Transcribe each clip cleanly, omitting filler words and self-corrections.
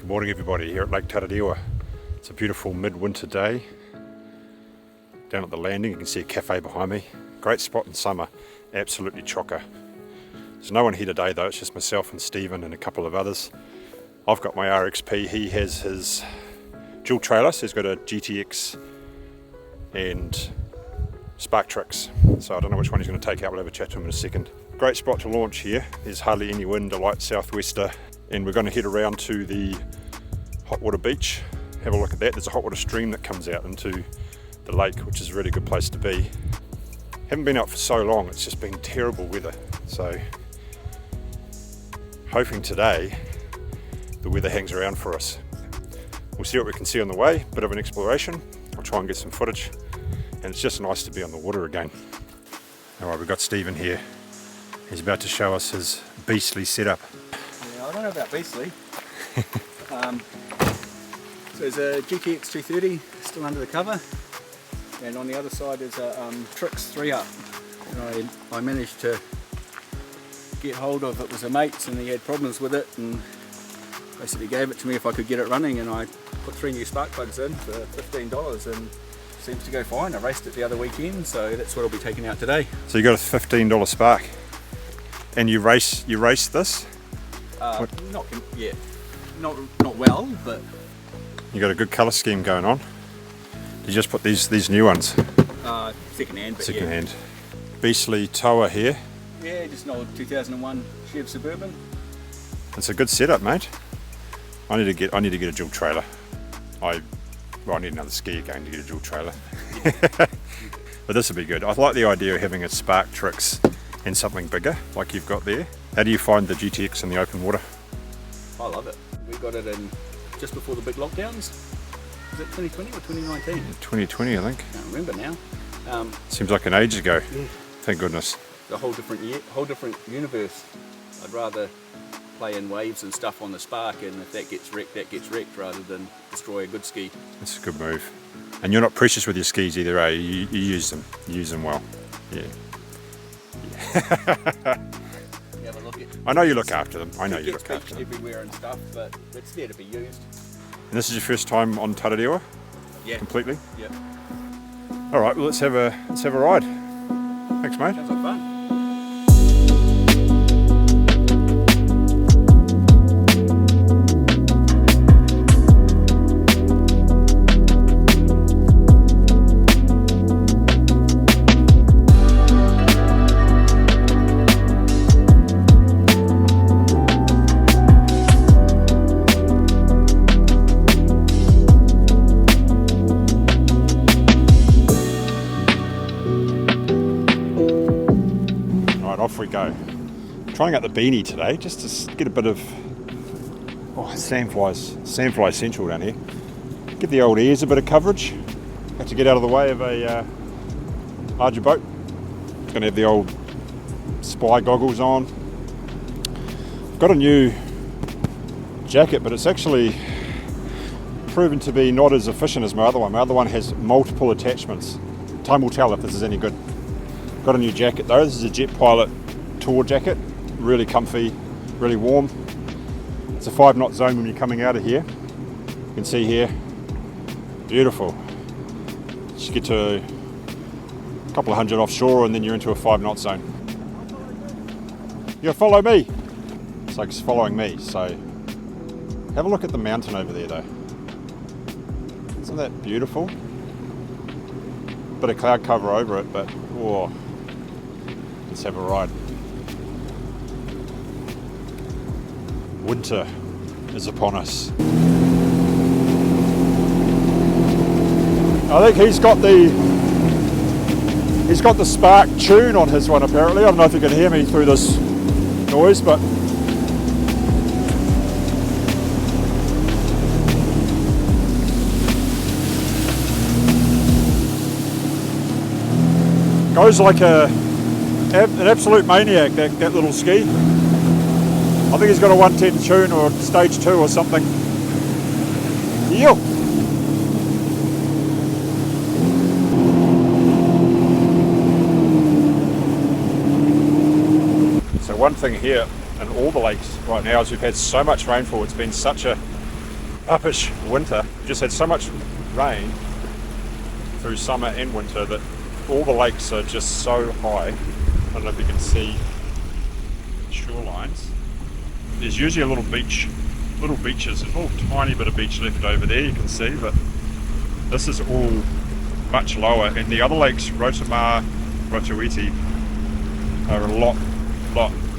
Good morning everybody here at Lake Tarawera. It's a beautiful midwinter day. Down at the landing you can see a cafe behind me. Great spot in summer, absolutely chocker. There's no one here today though, it's just myself and Stephen and a couple of others. I've got my RXP, he has his dual trailer, so he's got a GTX and Spark Tricks. So I don't know which one he's going to take out, we'll have a chat to him in a second. Great spot to launch here, there's hardly any wind, a light southwester, and we're going to head around to the hot water beach, have a look at that. There's a hot water stream that comes out into the lake, which is a really good place to be. Haven't been out for so long, it's just been terrible weather, so hoping today the weather hangs around for us. We'll see what we can see on the way, bit of an exploration. I'll try and get some footage, and it's just nice to be on the water again. Alright, we've got Stephen here. He's about to show us his beastly setup. Yeah, I don't know about beastly. So there's a GTX 230 still under the cover, and on the other side is a Trix 3-up. And I managed to get hold of, it was a mate's and he had problems with it, and basically gave it to me if I could get it running, and I put 3 new spark plugs in for $15 and seems to go fine. I raced it the other weekend, so that's what I'll be taking out today. So you got a $15 spark, and you race this? Not well, but you got a good colour scheme going on. Did you just put these new ones? Second hand. Second hand. Beastly tower here. Yeah, just an old 2001 Chev Suburban. It's a good setup, mate. I need to get a dual trailer. I need another ski again to get a dual trailer. But this will be good. I like the idea of having a Spark Tricks and something bigger like you've got there. How do you find the GTX in the open water? I love it. We got it in just before the big lockdowns. Was it 2020 or 2019? 2020, I think. I can't remember now. Seems like an age ago. Yeah. Thank goodness. A whole different universe. I'd rather play in waves and stuff on the Spark, and if that gets wrecked, rather than destroy a good ski. That's a good move. And you're not precious with your skis either, eh? You use them. You use them well. Yeah. You have a look at, I know you look after them. I know you look after them. Everywhere and stuff, but it's there to be used. And this is your first time on Tarawera? Yeah. Completely? Yeah. All right. Well, let's have a ride. Thanks, mate. Sounds like fun. Off we go. Trying out the beanie today just to get a bit of sandfly central down here. Give the old ears a bit of coverage. Have to get out of the way of a larger boat. Going to have the old spy goggles on. I've got a new jacket, but it's actually proven to be not as efficient as my other one. My other one has multiple attachments. Time will tell if this is any good. Got a new jacket though. This is a Jet Pilot tour jacket, really comfy, really warm. It's a 5-knot zone when you're coming out of here. You can see here, beautiful. Just get to a couple of hundred offshore and then you're into a 5-knot zone. You gotta follow me. It's like it's following me, so have a look at the mountain over there though. Isn't that beautiful? Bit of cloud cover over it, but whoa. Let's have a ride. Winter is upon us. I think he's got the Spark tune on his one apparently. I don't know if you can hear me through this noise, but goes like an absolute maniac, that little ski. I think he's got a 110 tune or stage 2 or something. Yo! So one thing here in all the lakes right now is we've had so much rainfall. It's been such a uppish winter. We just had so much rain through summer and winter that all the lakes are just so high. I don't know if you can see the shorelines. There's usually a little beaches, there's a little tiny bit of beach left over there you can see, but this is all much lower, and the other lakes, Rotamar, Rotawiti, are a lot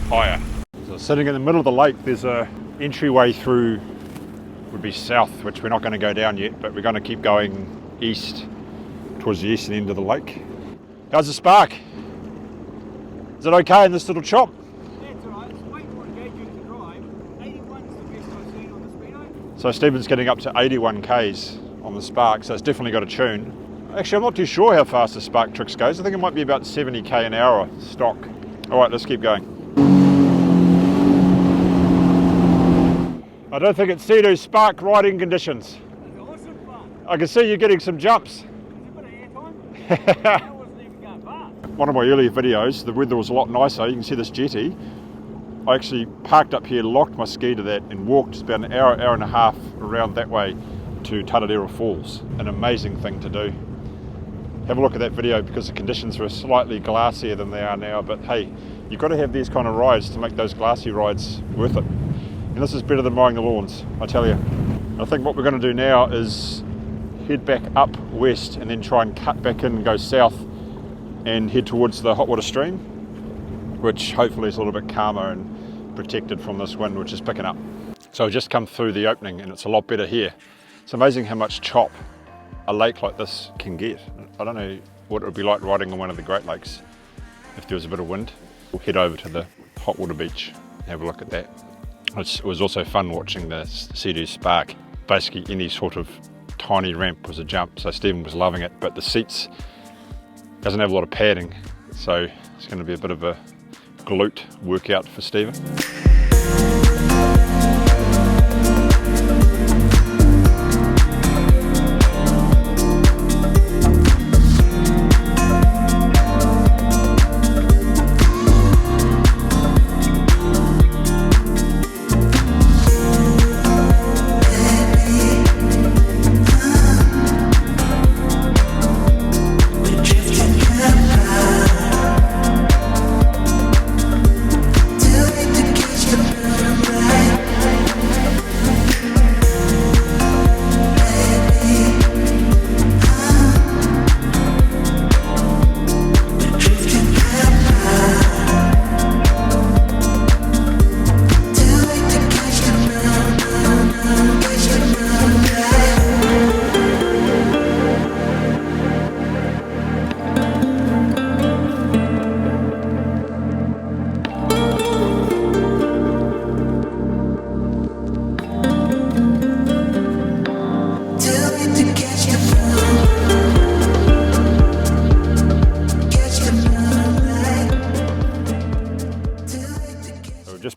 higher. So sitting in the middle of the lake, there's a entryway through, would be south, which we're not going to go down yet, but we're going to keep going east towards the eastern end of the lake. How's the spark? Is it okay in this little chop? Yeah, it's alright. It's way more engaging to drive. 81's the best I've seen on the speedo. So Stephen's getting up to 81 k's on the spark, so it's definitely got a tune. Actually, I'm not too sure how fast the Spark Trix goes. I think it might be about 70 k an hour stock. Alright, let's keep going. I don't think it's SEA-DOO Spark riding conditions. It's awesome fun. I can see you getting some jumps. There's a bit of airtime. That wasn't even going far. One of my earlier videos, the weather was a lot nicer. You can see this jetty. I actually parked up here, locked my ski to that, and walked about an hour and a half around that way to Tarawera Falls. An amazing thing to do. Have a look at that video because the conditions were slightly glassier than they are now, but hey, you've got to have these kind of rides to make those glassy rides worth it. And this is better than mowing the lawns, I tell you. I think what we're going to do now is head back up west and then try and cut back in and go south and head towards the hot water stream, which hopefully is a little bit calmer and protected from this wind which is picking up. So I've just come through the opening and it's a lot better here. It's amazing how much chop a lake like this can get. I don't know what it would be like riding on one of the Great Lakes if there was a bit of wind. We'll head over to the hot water beach and have a look at that. It was also fun watching the SEA-DOO Spark. Basically any sort of tiny ramp was a jump, so Stephen was loving it, but the seats doesn't have a lot of padding, so it's going to be a bit of a glute workout for Stephen.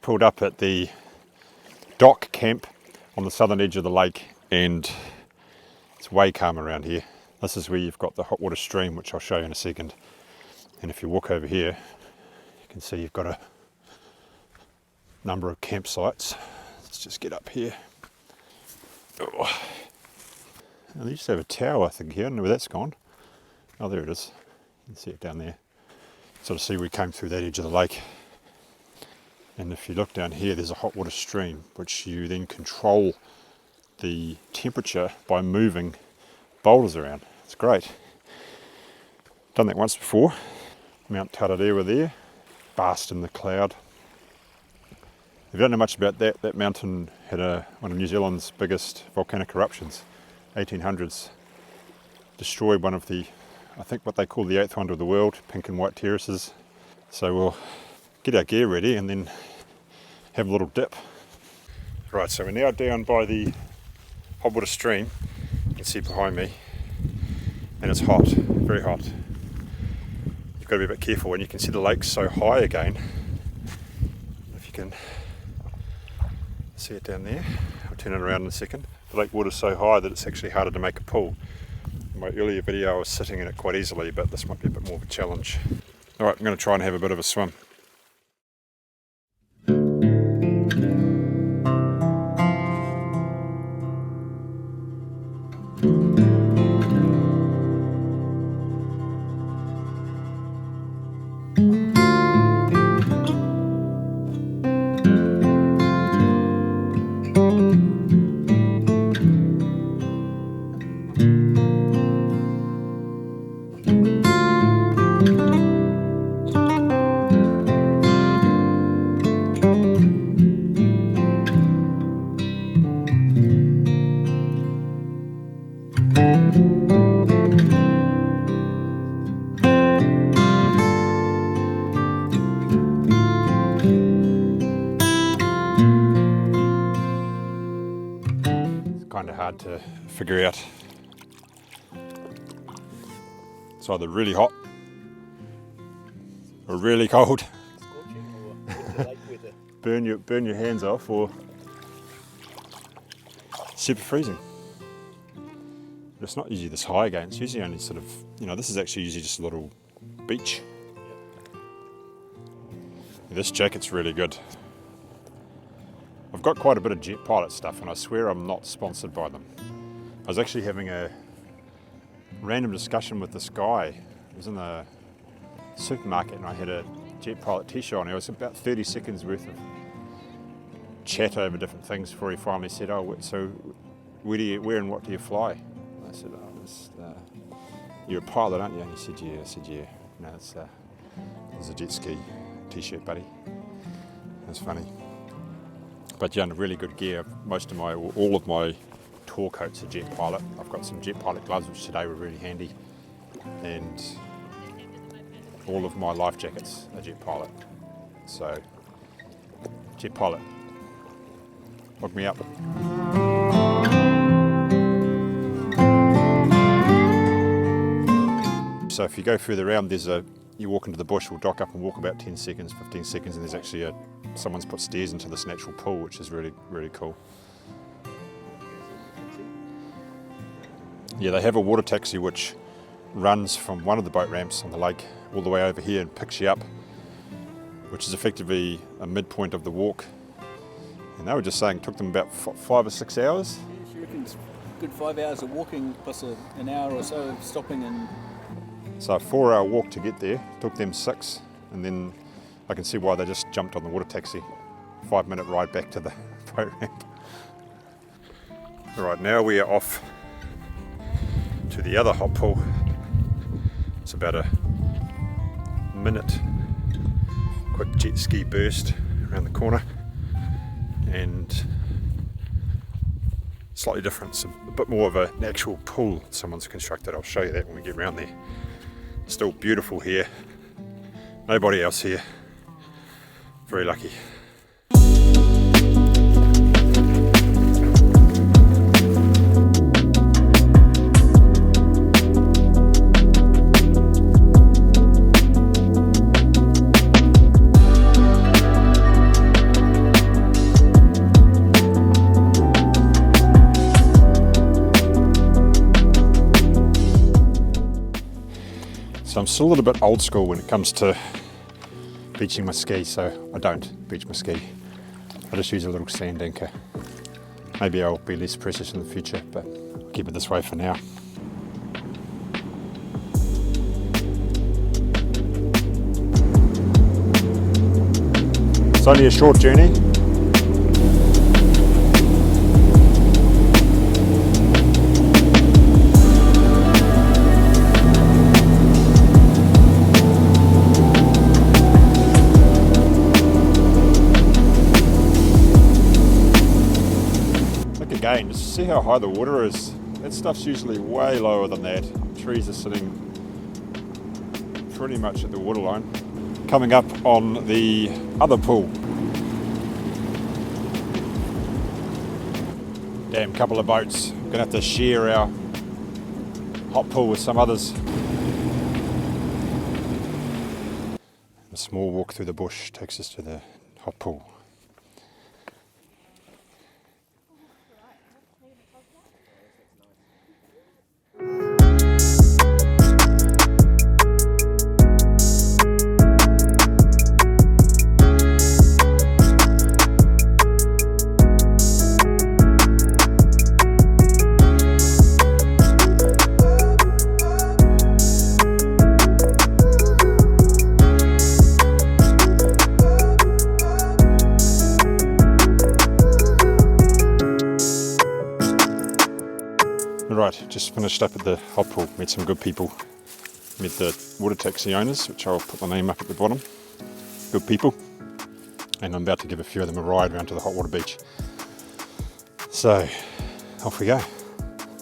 Pulled up at the dock camp on the southern edge of the lake, and it's way calm around here. This is where you've got the hot water stream, which I'll show you in a second. And if you walk over here, you can see you've got a number of campsites. Let's just get up here. Oh. And they used to have a tower, I think, here. I don't know where that's gone. Oh, there it is. You can see it down there. Sort of see we came through that edge of the lake. And if you look down here, there's a hot water stream, which you then control the temperature by moving boulders around. It's great. Done that once before. Mount Tarawera there, vast in the cloud. If you don't know much about that, that mountain had one of New Zealand's biggest volcanic eruptions, 1800s. Destroyed one of the, I think what they call the 8th wonder of the world, pink and white terraces. So we'll get our gear ready and then have a little dip. Right, so we're now down by the hot water stream. You can see behind me, and it's hot, very hot. You've got to be a bit careful, and you can see the lake's so high again. If you can see it down there, I'll turn it around in a second. The lake water's so high that it's actually harder to make a pull. In my earlier video I was sitting in it quite easily, but this might be a bit more of a challenge. Alright, I'm going to try and have a bit of a swim. kind of hard to figure out. It's either really hot or really cold. burn your hands off, or super freezing. But it's not usually this high again. It's usually only sort of, this is actually usually just a little beach. This jacket's really good. I've got quite a bit of Jet Pilot stuff, and I swear I'm not sponsored by them. I was actually having a random discussion with this guy. I was in the supermarket and I had a Jet Pilot t-shirt on. It was about 30 seconds worth of chat over different things before he finally said, "Oh, so where and what do you fly?" And I said, "Oh, you're a pilot, aren't you?" And he said, "Yeah." I said, "Yeah." No, it's a jet ski t-shirt, buddy. That's funny. But yeah, really good gear. All of my tour coats are Jet Pilot. I've got some Jet Pilot gloves, which today were really handy, and all of my life jackets are Jet Pilot. So, Jet Pilot, hook me up. So if you go further around, you walk into the bush, we'll dock up and walk about 10 seconds, 15 seconds, and there's actually someone's put stairs into this natural pool, which is really, really cool. Yeah, they have a water taxi which runs from one of the boat ramps on the lake all the way over here and picks you up, which is effectively a midpoint of the walk. And they were just saying it took them about 5 or 6 hours. Yeah, she reckons a good 5 hours of walking plus an hour or so of stopping. And so a 4-hour walk to get there, took them 6, and then I can see why they just jumped on the water taxi. 5-minute ride back to the boat ramp. All right, now we are off to the other hot pool. It's about a minute quick jet ski burst around the corner, and slightly different. It's a bit more of an actual pool someone's constructed. I'll show you that when we get around there. Still beautiful here. Nobody else here. Very lucky. So I'm still a little bit old school when it comes to beaching my ski, so I don't beach my ski. I just use a little sand anchor. Maybe I'll be less precious in the future, but I'll keep it this way for now. It's only a short journey. Again, just see how high the water is. That stuff's usually way lower than that. Trees are sitting pretty much at the waterline. Coming up on the other pool. Damn couple of boats. Gonna have to share our hot pool with some others. A small walk through the bush takes us to the hot pool. Right, just finished up at the hot pool, met some good people. Met the water taxi owners, which I'll put the name up at the bottom. Good people. And I'm about to give a few of them a ride around to the hot water beach. So, off we go.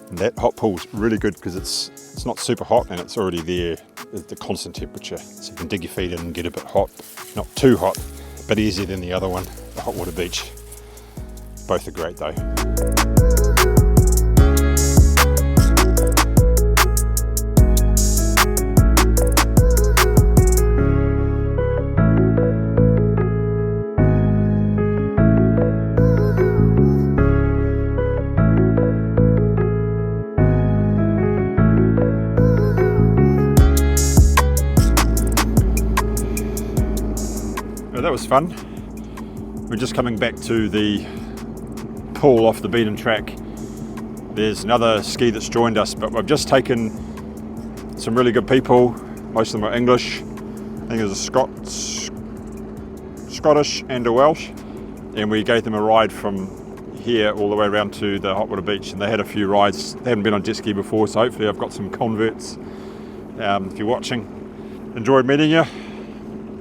And that hot pool's really good because it's not super hot and it's already there at the constant temperature. So you can dig your feet in and get a bit hot. Not too hot, but easier than the other one, the hot water beach. Both are great though. was fun. We're just coming back to the pool off the beaten track. There's another ski that's joined us, but we've just taken some really good people. Most of them are English. I think there's a Scottish and a Welsh, and we gave them a ride from here all the way around to the hot water beach, and they had a few rides. They haven't been on jet ski before, so hopefully I've got some converts. If you're watching, enjoyed meeting you.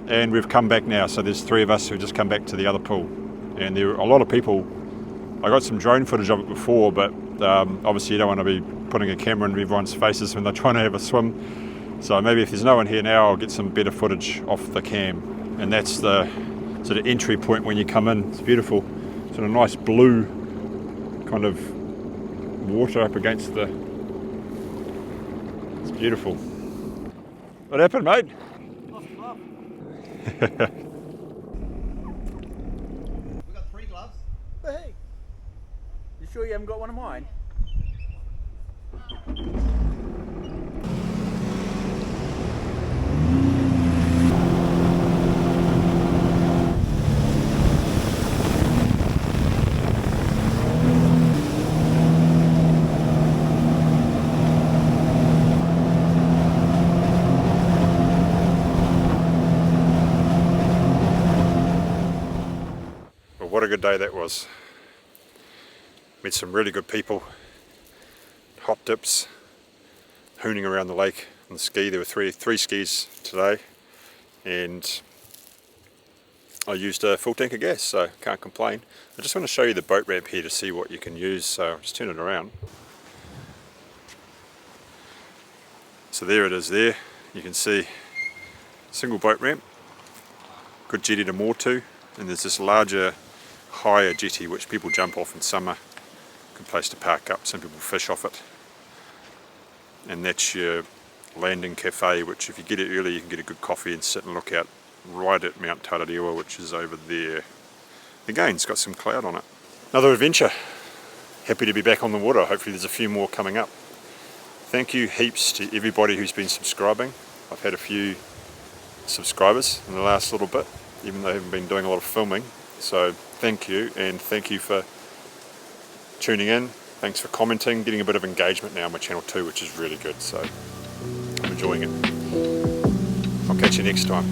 And we've come back now, so there's 3 of us who just come back to the other pool, and there are a lot of people. I got some drone footage of it before, but obviously you don't want to be putting a camera in everyone's faces when they're trying to have a swim. So maybe if there's no one here now, I'll get some better footage off the cam. And that's the sort of entry point when you come in. It's beautiful, sort of nice blue kind of water up against the. It's beautiful. What happened, mate? We got 3 gloves. Hey, you sure you haven't got one of mine? What a good day that was. Met some really good people, hot dips, hooning around the lake on the ski. There were three skis today, and I used a full tank of gas, so can't complain. I just want to show you the boat ramp here to see what you can use, so I'll just turn it around. So there it is there. You can see single boat ramp, good jetty to moor to, and there's this larger higher jetty which people jump off in summer. Good place to park up, some people fish off it. And that's your landing cafe, which if you get it early you can get a good coffee and sit and look out right at Mount Tarawera, which is over there. Again, it's got some cloud on it. Another adventure. Happy to be back on the water. Hopefully there's a few more coming up. Thank you heaps to everybody who's been subscribing. I've had a few subscribers in the last little bit, even though I haven't been doing a lot of filming. So thank you, and thank you for tuning in. Thanks for commenting, getting a bit of engagement now on my channel too, which is really good. So I'm enjoying it. I'll catch you next time.